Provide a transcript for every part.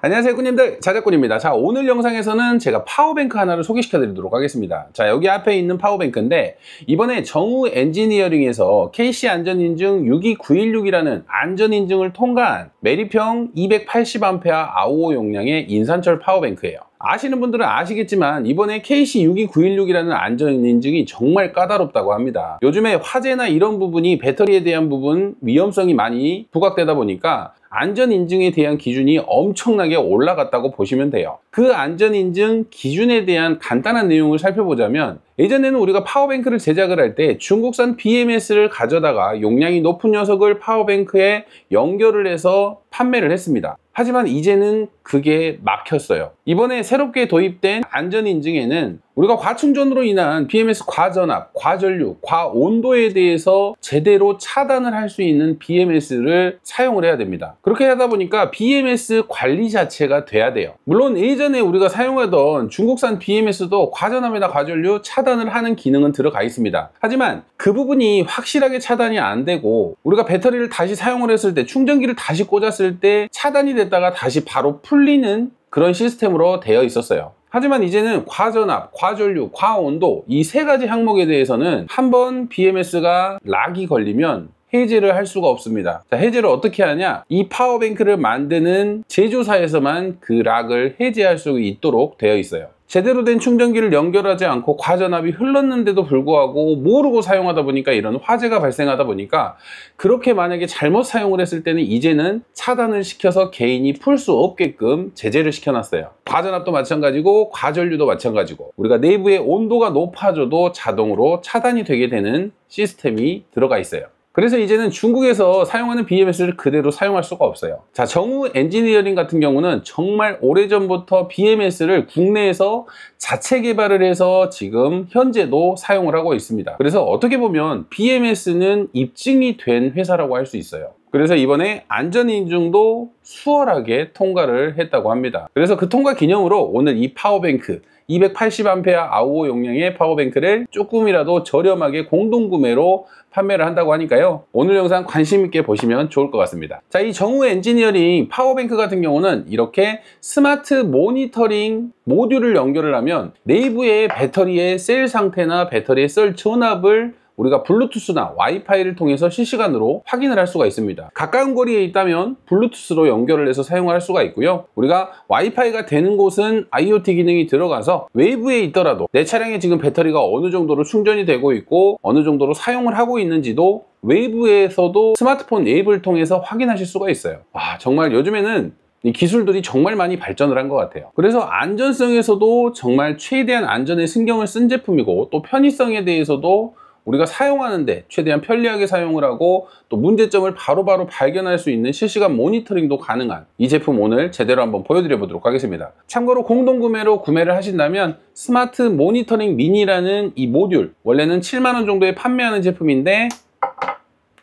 안녕하세요 꾸님들, 자작꾼입니다. 자, 오늘 영상에서는 제가 파워뱅크 하나를 소개시켜 드리도록 하겠습니다. 자, 여기 앞에 있는 파워뱅크인데 이번에 정우 엔지니어링에서 KC 안전인증 62916이라는 안전인증을 통과한 메리평 280A 아우오 용량의 인산철 파워뱅크예요. 아시는 분들은 아시겠지만 이번에 KC62916이라는 안전인증이 정말 까다롭다고 합니다. 요즘에 화재나 이런 부분이 배터리에 대한 부분 위험성이 많이 부각되다 보니까 안전인증에 대한 기준이 엄청나게 올라갔다고 보시면 돼요. 그 안전인증 기준에 대한 간단한 내용을 살펴보자면, 예전에는 우리가 파워뱅크를 제작을 할 때 중국산 BMS를 가져다가 용량이 높은 녀석을 파워뱅크에 연결을 해서 판매를 했습니다. 하지만 이제는 그게 막혔어요. 이번에 새롭게 도입된 안전인증에는 우리가 과충전으로 인한 BMS 과전압, 과전류, 과온도에 대해서 제대로 차단을 할 수 있는 BMS를 사용을 해야 됩니다. 그렇게 하다 보니까 BMS 관리 자체가 돼야 돼요. 물론 예전에 우리가 사용하던 중국산 BMS도 과전압이나 과전류 차단을 하는 기능은 들어가 있습니다. 하지만 그 부분이 확실하게 차단이 안 되고 우리가 배터리를 다시 사용을 했을 때, 충전기를 다시 꽂았을 때 차단이 됐다가 다시 바로 풀리는 그런 시스템으로 되어 있었어요. 하지만 이제는 과전압, 과전류, 과온도 이 세 가지 항목에 대해서는 한번 BMS가 락이 걸리면 해제를 할 수가 없습니다. 자, 해제를 어떻게 하냐? 이 파워뱅크를 만드는 제조사에서만 그 락을 해제할 수 있도록 되어 있어요. 제대로 된 충전기를 연결하지 않고 과전압이 흘렀는데도 불구하고 모르고 사용하다 보니까 이런 화재가 발생하다 보니까, 그렇게 만약에 잘못 사용을 했을 때는 이제는 차단을 시켜서 개인이 풀 수 없게끔 제재를 시켜놨어요. 과전압도 마찬가지고 과전류도 마찬가지고 우리가 내부의 온도가 높아져도 자동으로 차단이 되게 되는 시스템이 들어가 있어요. 그래서 이제는 중국에서 사용하는 BMS를 그대로 사용할 수가 없어요. 자, 정우 엔지니어링 같은 경우는 정말 오래전부터 BMS를 국내에서 자체 개발을 해서 지금 현재도 사용을 하고 있습니다. 그래서 어떻게 보면 BMS는 입증이 된 회사라고 할 수 있어요. 그래서 이번에 안전인증도 수월하게 통과를 했다고 합니다. 그래서 그 통과 기념으로 오늘 이 파워뱅크 280A 아우오 용량의 파워뱅크를 조금이라도 저렴하게 공동구매로 판매를 한다고 하니까요, 오늘 영상 관심 있게 보시면 좋을 것 같습니다. 자, 이 정우 엔지니어링 파워뱅크 같은 경우는 이렇게 스마트 모니터링 모듈을 연결을 하면 내부의 배터리의 셀 상태나 배터리의 셀 전압을 우리가 블루투스나 와이파이를 통해서 실시간으로 확인을 할 수가 있습니다. 가까운 거리에 있다면 블루투스로 연결을 해서 사용을 할 수가 있고요. 우리가 와이파이가 되는 곳은 IoT 기능이 들어가서 외부에 있더라도 내 차량에 지금 배터리가 어느 정도로 충전이 되고 있고 어느 정도로 사용을 하고 있는지도 외부에서도 스마트폰 앱을 통해서 확인하실 수가 있어요. 와, 정말 요즘에는 이 기술들이 정말 많이 발전을 한 것 같아요. 그래서 안전성에서도 정말 최대한 안전에 신경을 쓴 제품이고, 또 편의성에 대해서도 우리가 사용하는데 최대한 편리하게 사용을 하고 또 문제점을 바로바로 발견할 수 있는 실시간 모니터링도 가능한 이 제품 오늘 제대로 한번 보여드려 보도록 하겠습니다. 참고로 공동구매로 구매를 하신다면 스마트 모니터링 미니라는 이 모듈, 원래는 7만원 정도에 판매하는 제품인데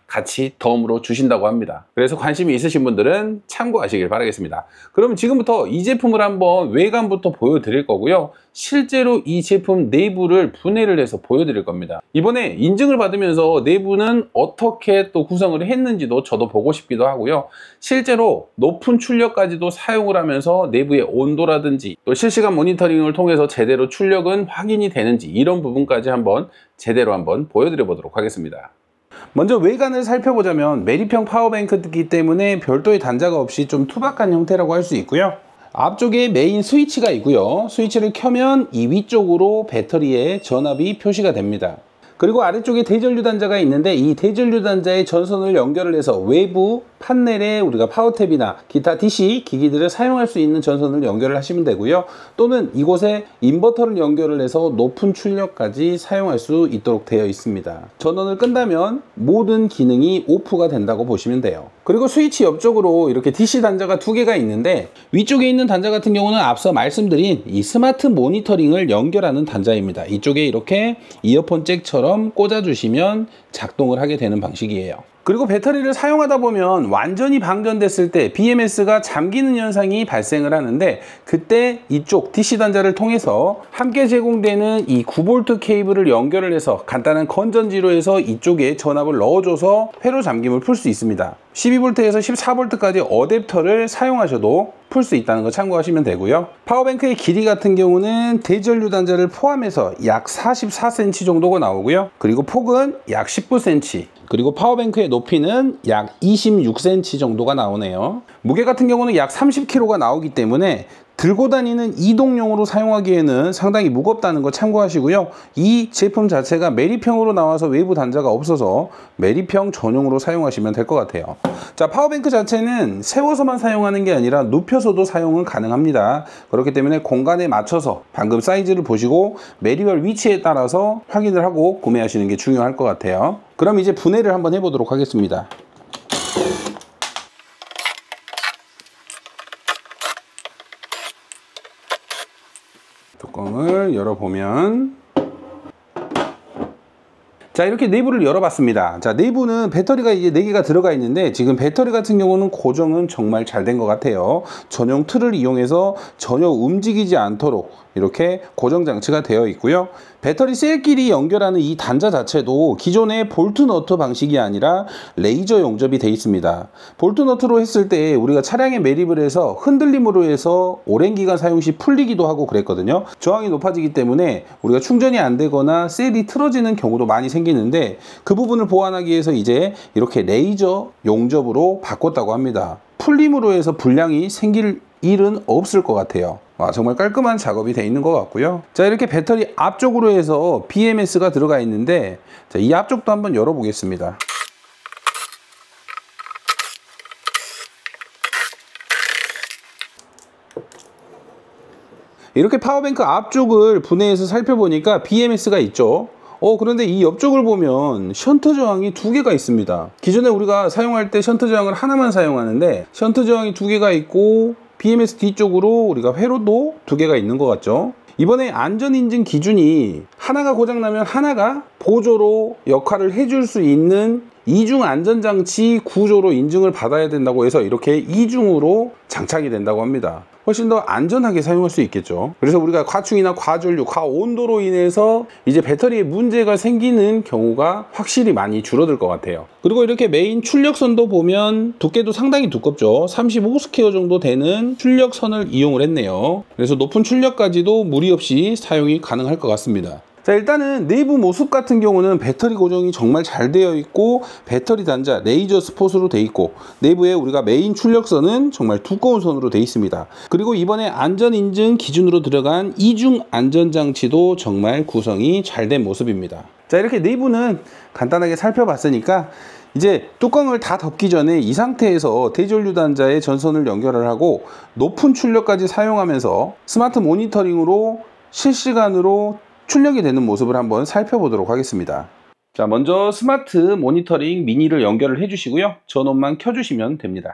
같이 덤으로 주신다고 합니다. 그래서 관심이 있으신 분들은 참고하시길 바라겠습니다. 그럼 지금부터 이 제품을 한번 외관부터 보여드릴 거고요. 실제로 이 제품 내부를 분해를 해서 보여드릴 겁니다. 이번에 인증을 받으면서 내부는 어떻게 또 구성을 했는지도 저도 보고 싶기도 하고요. 실제로 높은 출력까지도 사용을 하면서 내부의 온도라든지 또 실시간 모니터링을 통해서 제대로 출력은 확인이 되는지, 이런 부분까지 한번 제대로 한번 보여드려 보도록 하겠습니다. 먼저 외관을 살펴보자면 메리평 파워뱅크이기 때문에 별도의 단자가 없이 좀 투박한 형태라고 할 수 있고요. 앞쪽에 메인 스위치가 있고요. 스위치를 켜면 이 위쪽으로 배터리의 전압이 표시가 됩니다. 그리고 아래쪽에 대전류 단자가 있는데 이 대전류 단자의 전선을 연결을 해서 외부 판넬에 우리가 파워탭이나 기타 DC 기기들을 사용할 수 있는 전선을 연결을 하시면 되고요. 또는 이곳에 인버터를 연결을 해서 높은 출력까지 사용할 수 있도록 되어 있습니다. 전원을 끈다면 모든 기능이 오프가 된다고 보시면 돼요. 그리고 스위치 옆쪽으로 이렇게 DC 단자가 두 개가 있는데, 위쪽에 있는 단자 같은 경우는 앞서 말씀드린 이 스마트 모니터링을 연결하는 단자입니다. 이쪽에 이렇게 이어폰 잭처럼 꽂아주시면 작동을 하게 되는 방식이에요. 그리고 배터리를 사용하다 보면 완전히 방전됐을 때 BMS가 잠기는 현상이 발생을 하는데, 그때 이쪽 DC 단자를 통해서 함께 제공되는 이 9V 케이블을 연결을 해서 간단한 건전지로 해서 이쪽에 전압을 넣어줘서 회로 잠김을 풀 수 있습니다. 12V에서 14V까지 어댑터를 사용하셔도 풀 수 있다는 거 참고하시면 되고요. 파워뱅크의 길이 같은 경우는 대전류 단자를 포함해서 약 44cm 정도가 나오고요. 그리고 폭은 약 19cm, 그리고 파워뱅크의 높이는 약 26cm 정도가 나오네요. 무게 같은 경우는 약 30kg가 나오기 때문에 들고 다니는 이동용으로 사용하기에는 상당히 무겁다는 거 참고하시고요. 이 제품 자체가 매립형으로 나와서 외부 단자가 없어서 매립형 전용으로 사용하시면 될 것 같아요. 자, 파워뱅크 자체는 세워서만 사용하는 게 아니라 눕혀서도 사용은 가능합니다. 그렇기 때문에 공간에 맞춰서 방금 사이즈를 보시고 매립할 위치에 따라서 확인을 하고 구매하시는 게 중요할 것 같아요. 그럼 이제 분해를 한번 해보도록 하겠습니다. 뚜껑을 열어보면, 자, 이렇게 내부를 열어봤습니다. 자, 내부는 배터리가 이제 4개가 들어가 있는데, 지금 배터리 같은 경우는 고정은 정말 잘 된 것 같아요. 전용 틀을 이용해서 전혀 움직이지 않도록 이렇게 고정 장치가 되어 있고요. 배터리 셀끼리 연결하는 이 단자 자체도 기존의 볼트 너트 방식이 아니라 레이저 용접이 되어 있습니다. 볼트 너트로 했을 때 우리가 차량에 매립을 해서 흔들림으로 해서 오랜 기간 사용 시 풀리기도 하고 그랬거든요. 저항이 높아지기 때문에 우리가 충전이 안 되거나 셀이 틀어지는 경우도 많이 생기는데, 그 부분을 보완하기 위해서 이제 이렇게 레이저 용접으로 바꿨다고 합니다. 풀림으로 해서 불량이 생길 일은 없을 것 같아요. 정말 깔끔한 작업이 되어 있는 것 같고요. 자, 이렇게 배터리 앞쪽으로 해서 BMS가 들어가 있는데, 자, 이 앞쪽도 한번 열어보겠습니다. 이렇게 파워뱅크 앞쪽을 분해해서 살펴보니까 BMS가 있죠. 그런데 이 옆쪽을 보면 션트 저항이 2개가 있습니다. 기존에 우리가 사용할 때 션트 저항을 하나만 사용하는데, 션트 저항이 2개가 있고 BMS 뒤쪽으로 우리가 회로도 2개가 있는 것 같죠. 이번에 안전인증 기준이 하나가 고장나면 하나가 보조로 역할을 해줄 수 있는 이중 안전장치 구조로 인증을 받아야 된다고 해서 이렇게 이중으로 장착이 된다고 합니다. 훨씬 더 안전하게 사용할 수 있겠죠. 그래서 우리가 과충이나 과전류, 과온도로 인해서 이제 배터리에 문제가 생기는 경우가 확실히 많이 줄어들 것 같아요. 그리고 이렇게 메인 출력선도 보면 두께도 상당히 두껍죠. 35스퀘어 정도 되는 출력선을 이용을 했네요. 그래서 높은 출력까지도 무리 없이 사용이 가능할 것 같습니다. 자, 일단은 내부 모습 같은 경우는 배터리 고정이 정말 잘 되어 있고, 배터리 단자 레이저 스폿으로 되어 있고, 내부에 우리가 메인 출력선은 정말 두꺼운 선으로 되어 있습니다. 그리고 이번에 안전인증 기준으로 들어간 이중 안전장치도 정말 구성이 잘 된 모습입니다. 자, 이렇게 내부는 간단하게 살펴봤으니까 이제 뚜껑을 다 덮기 전에 이 상태에서 대전류 단자에 전선을 연결을 하고 높은 출력까지 사용하면서 스마트 모니터링으로 실시간으로 출력이 되는 모습을 한번 살펴보도록 하겠습니다. 자, 먼저 스마트 모니터링 미니를 연결을 해주시고요. 전원만 켜주시면 됩니다.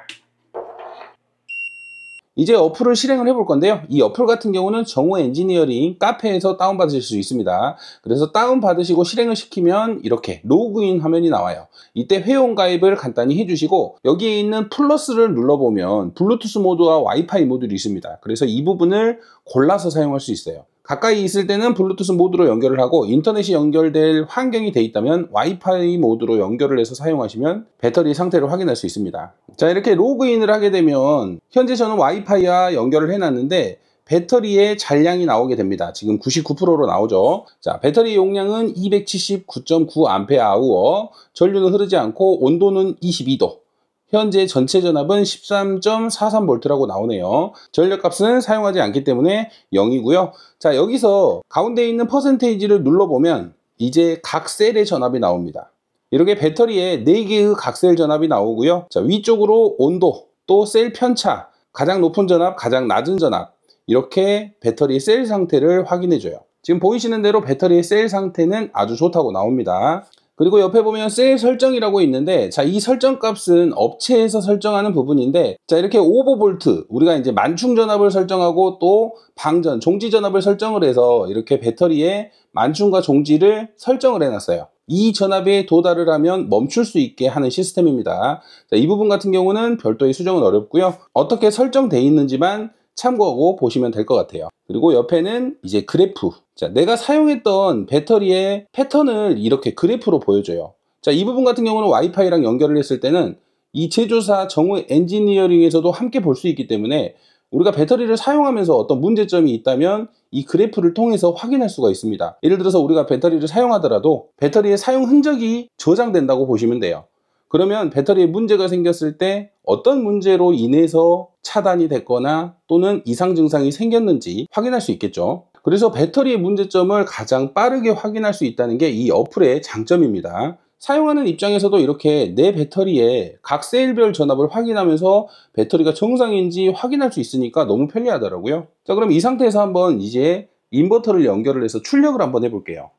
이제 어플을 실행을 해볼 건데요. 이 어플 같은 경우는 정우 엔지니어링 카페에서 다운받으실 수 있습니다. 그래서 다운받으시고 실행을 시키면 이렇게 로그인 화면이 나와요. 이때 회원 가입을 간단히 해주시고, 여기에 있는 플러스를 눌러보면 블루투스 모드와 와이파이 모듈이 있습니다. 그래서 이 부분을 골라서 사용할 수 있어요. 가까이 있을 때는 블루투스 모드로 연결을 하고, 인터넷이 연결될 환경이 되어 있다면 와이파이 모드로 연결을 해서 사용하시면 배터리 상태를 확인할 수 있습니다. 자, 이렇게 로그인을 하게 되면 현재 저는 와이파이와 연결을 해놨는데 배터리의 잔량이 나오게 됩니다. 지금 99%로 나오죠. 자, 배터리 용량은 279.9Ah, 전류는 흐르지 않고 온도는 22도. 현재 전체 전압은 13.43V라고 나오네요. 전력값은 사용하지 않기 때문에 0이고요. 자, 여기서 가운데 있는 퍼센테이지를 눌러보면 이제 각 셀의 전압이 나옵니다. 이렇게 배터리에 4개의 각 셀 전압이 나오고요. 자, 위쪽으로 온도, 또 셀 편차, 가장 높은 전압, 가장 낮은 전압, 이렇게 배터리의 셀 상태를 확인해줘요. 지금 보이시는 대로 배터리의 셀 상태는 아주 좋다고 나옵니다. 그리고 옆에 보면 셀 설정이라고 있는데, 자, 이 설정 값은 업체에서 설정하는 부분인데, 자, 이렇게 오버볼트, 우리가 이제 만충 전압을 설정하고 또 방전, 종지 전압을 설정을 해서 이렇게 배터리의 만충과 종지를 설정을 해놨어요. 이 전압에 도달을 하면 멈출 수 있게 하는 시스템입니다. 자, 이 부분 같은 경우는 별도의 수정은 어렵고요. 어떻게 설정되어 있는지만 참고하고 보시면 될 것 같아요. 그리고 옆에는 이제 그래프. 자, 내가 사용했던 배터리의 패턴을 이렇게 그래프로 보여줘요. 자, 이 부분 같은 경우는 와이파이랑 연결을 했을 때는 이 제조사 정우 엔지니어링에서도 함께 볼 수 있기 때문에 우리가 배터리를 사용하면서 어떤 문제점이 있다면 이 그래프를 통해서 확인할 수가 있습니다. 예를 들어서 우리가 배터리를 사용하더라도 배터리의 사용 흔적이 저장된다고 보시면 돼요. 그러면 배터리에 문제가 생겼을 때 어떤 문제로 인해서 차단이 됐거나 또는 이상 증상이 생겼는지 확인할 수 있겠죠. 그래서 배터리의 문제점을 가장 빠르게 확인할 수 있다는 게 이 어플의 장점입니다. 사용하는 입장에서도 이렇게 내 배터리의 각 셀별 전압을 확인하면서 배터리가 정상인지 확인할 수 있으니까 너무 편리하더라고요. 자, 그럼 이 상태에서 한번 이제 인버터를 연결을 해서 출력을 한번 해볼게요.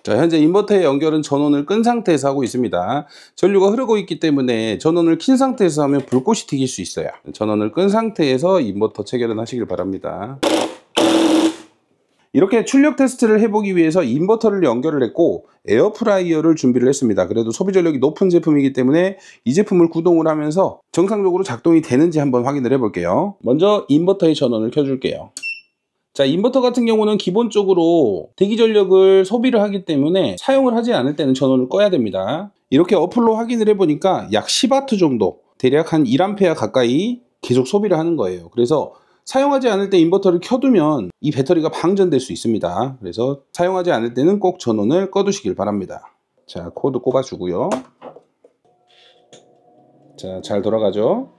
자, 현재 인버터의 연결은 전원을 끈 상태에서 하고 있습니다. 전류가 흐르고 있기 때문에 전원을 킨 상태에서 하면 불꽃이 튀길 수 있어요. 전원을 끈 상태에서 인버터 체결을 하시길 바랍니다. 이렇게 출력 테스트를 해보기 위해서 인버터를 연결을 했고 에어프라이어를 준비를 했습니다. 그래도 소비 전력이 높은 제품이기 때문에 이 제품을 구동을 하면서 정상적으로 작동이 되는지 한번 확인을 해볼게요. 먼저 인버터의 전원을 켜줄게요. 자, 인버터 같은 경우는 기본적으로 대기 전력을 소비를 하기 때문에 사용을 하지 않을 때는 전원을 꺼야 됩니다. 이렇게 어플로 확인을 해보니까 약 10W 정도, 대략 한 1A 가까이 계속 소비를 하는 거예요. 그래서 사용하지 않을 때 인버터를 켜두면 이 배터리가 방전될 수 있습니다. 그래서 사용하지 않을 때는 꼭 전원을 꺼두시길 바랍니다. 자, 코드 꼽아주고요. 자, 잘 돌아가죠?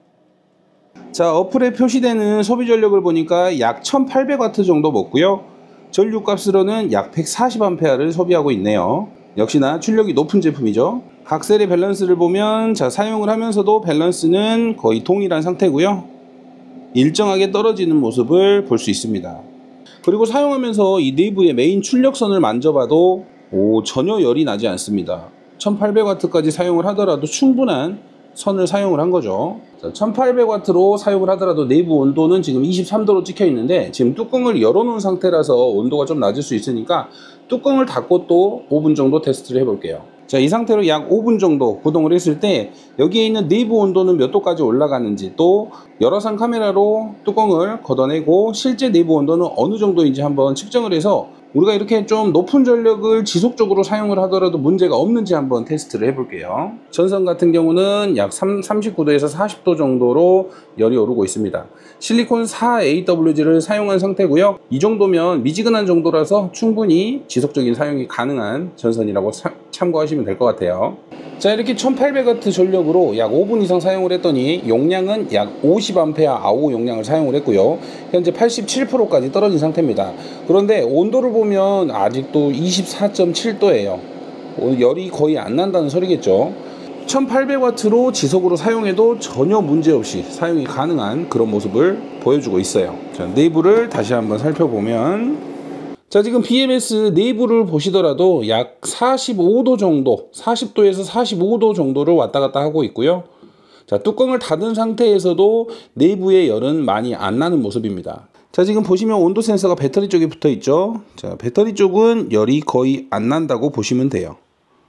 자, 어플에 표시되는 소비 전력을 보니까 약 1800W 정도 먹고요. 전류 값으로는 약 140A를 소비하고 있네요. 역시나 출력이 높은 제품이죠. 각 셀의 밸런스를 보면 자, 사용을 하면서도 밸런스는 거의 동일한 상태고요. 일정하게 떨어지는 모습을 볼 수 있습니다. 그리고 사용하면서 이 내부의 메인 출력선을 만져봐도 전혀 열이 나지 않습니다. 1800W까지 사용을 하더라도 충분한 선을 사용을 한 거죠. 1800W로 사용을 하더라도 내부 온도는 지금 23도로 찍혀 있는데 지금 뚜껑을 열어 놓은 상태라서 온도가 좀 낮을 수 있으니까 뚜껑을 닫고 또 5분 정도 테스트를 해 볼게요. 자, 이 상태로 약 5분 정도 구동을 했을 때 여기에 있는 내부 온도는 몇 도까지 올라가는지, 또 열화상 카메라로 뚜껑을 걷어내고 실제 내부 온도는 어느 정도인지 한번 측정을 해서 우리가 이렇게 좀 높은 전력을 지속적으로 사용을 하더라도 문제가 없는지 한번 테스트를 해볼게요. 전선 같은 경우는 약 39도에서 40도 정도로 열이 오르고 있습니다. 실리콘 4AWG를 사용한 상태고요. 이 정도면 미지근한 정도라서 충분히 지속적인 사용이 가능한 전선이라고 참고하시면 될 것 같아요. 자, 이렇게 1800W 전력으로 약 5분 이상 사용을 했더니 용량은 약 50A 아호 용량을 사용을 했고요. 현재 87%까지 떨어진 상태입니다. 그런데 온도를 보면 아직도 24.7도예요. 열이 거의 안 난다는 소리겠죠. 1800W로 지속으로 사용해도 전혀 문제없이 사용이 가능한 그런 모습을 보여주고 있어요. 자, 내부를 다시 한번 살펴보면, 자, 지금 BMS 내부를 보시더라도 약 45도 정도, 40도에서 45도 정도를 왔다 갔다 하고 있고요. 자, 뚜껑을 닫은 상태에서도 내부의 열은 많이 안 나는 모습입니다. 자, 지금 보시면 온도 센서가 배터리 쪽에 붙어 있죠. 자, 배터리 쪽은 열이 거의 안 난다고 보시면 돼요.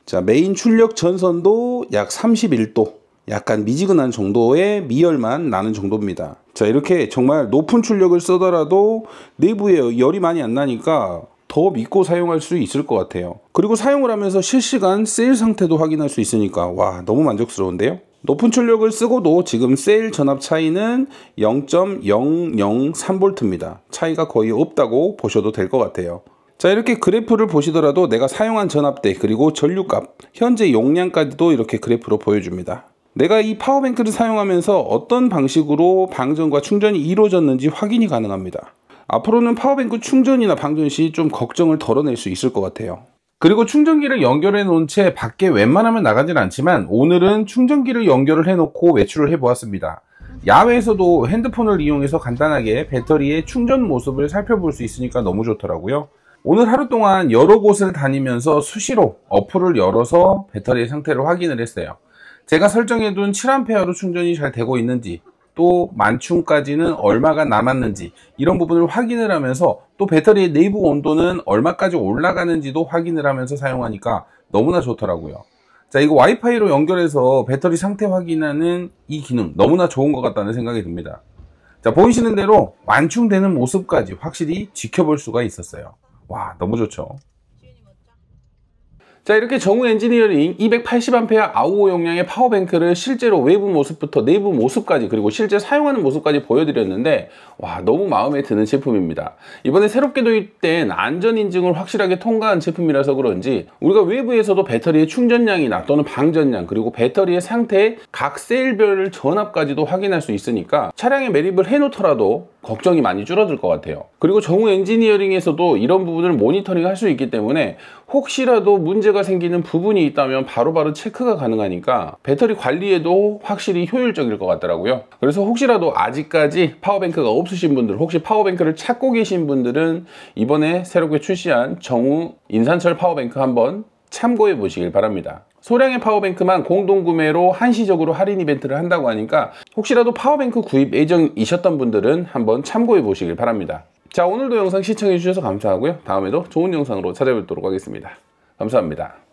자, 메인 출력 전선도 약 31도, 약간 미지근한 정도의 미열만 나는 정도입니다. 자, 이렇게 정말 높은 출력을 쓰더라도 내부에 열이 많이 안 나니까 더 믿고 사용할 수 있을 것 같아요. 그리고 사용을 하면서 실시간 셀 상태도 확인할 수 있으니까 와, 너무 만족스러운데요. 높은 출력을 쓰고도 지금 셀 전압 차이는 0.003V입니다. 차이가 거의 없다고 보셔도 될 것 같아요. 자, 이렇게 그래프를 보시더라도 내가 사용한 전압대 그리고 전류값, 현재 용량까지도 이렇게 그래프로 보여줍니다. 내가 이 파워뱅크를 사용하면서 어떤 방식으로 방전과 충전이 이루어졌는지 확인이 가능합니다. 앞으로는 파워뱅크 충전이나 방전 시 좀 걱정을 덜어낼 수 있을 것 같아요. 그리고 충전기를 연결해 놓은 채 밖에 웬만하면 나가진 않지만 오늘은 충전기를 연결을 해 놓고 외출을 해 보았습니다. 야외에서도 핸드폰을 이용해서 간단하게 배터리의 충전 모습을 살펴볼 수 있으니까 너무 좋더라고요. 오늘 하루 동안 여러 곳을 다니면서 수시로 어플을 열어서 배터리의 상태를 확인을 했어요. 제가 설정해둔 7A로 충전이 잘 되고 있는지, 또 만충까지는 얼마가 남았는지 이런 부분을 확인을 하면서 또 배터리의 내부 온도는 얼마까지 올라가는지도 확인을 하면서 사용하니까 너무나 좋더라고요. 자, 이거 와이파이로 연결해서 배터리 상태 확인하는 이 기능 너무나 좋은 것 같다는 생각이 듭니다. 자, 보이시는 대로 완충되는 모습까지 확실히 지켜볼 수가 있었어요. 와, 너무 좋죠. 자, 이렇게 정우 엔지니어링 280A 아우어 용량의 파워뱅크를 실제로 외부 모습부터 내부 모습까지 그리고 실제 사용하는 모습까지 보여드렸는데 와, 너무 마음에 드는 제품입니다. 이번에 새롭게 도입된 안전인증을 확실하게 통과한 제품이라서 그런지 우리가 외부에서도 배터리의 충전량이나 또는 방전량 그리고 배터리의 상태 각 셀별 전압까지도 확인할 수 있으니까 차량에 매립을 해놓더라도 걱정이 많이 줄어들 것 같아요. 그리고 정우 엔지니어링에서도 이런 부분을 모니터링 할 수 있기 때문에 혹시라도 문제가 생기는 부분이 있다면 바로바로 체크가 가능하니까 배터리 관리에도 확실히 효율적일 것 같더라고요. 그래서 혹시라도 아직까지 파워뱅크가 없으신 분들, 혹시 파워뱅크를 찾고 계신 분들은 이번에 새롭게 출시한 정우 인산철 파워뱅크 한번 참고해 보시길 바랍니다. 소량의 파워뱅크만 공동구매로 한시적으로 할인 이벤트를 한다고 하니까 혹시라도 파워뱅크 구입 예정이셨던 분들은 한번 참고해 보시길 바랍니다. 자, 오늘도 영상 시청해 주셔서 감사하고요. 다음에도 좋은 영상으로 찾아뵙도록 하겠습니다. 감사합니다.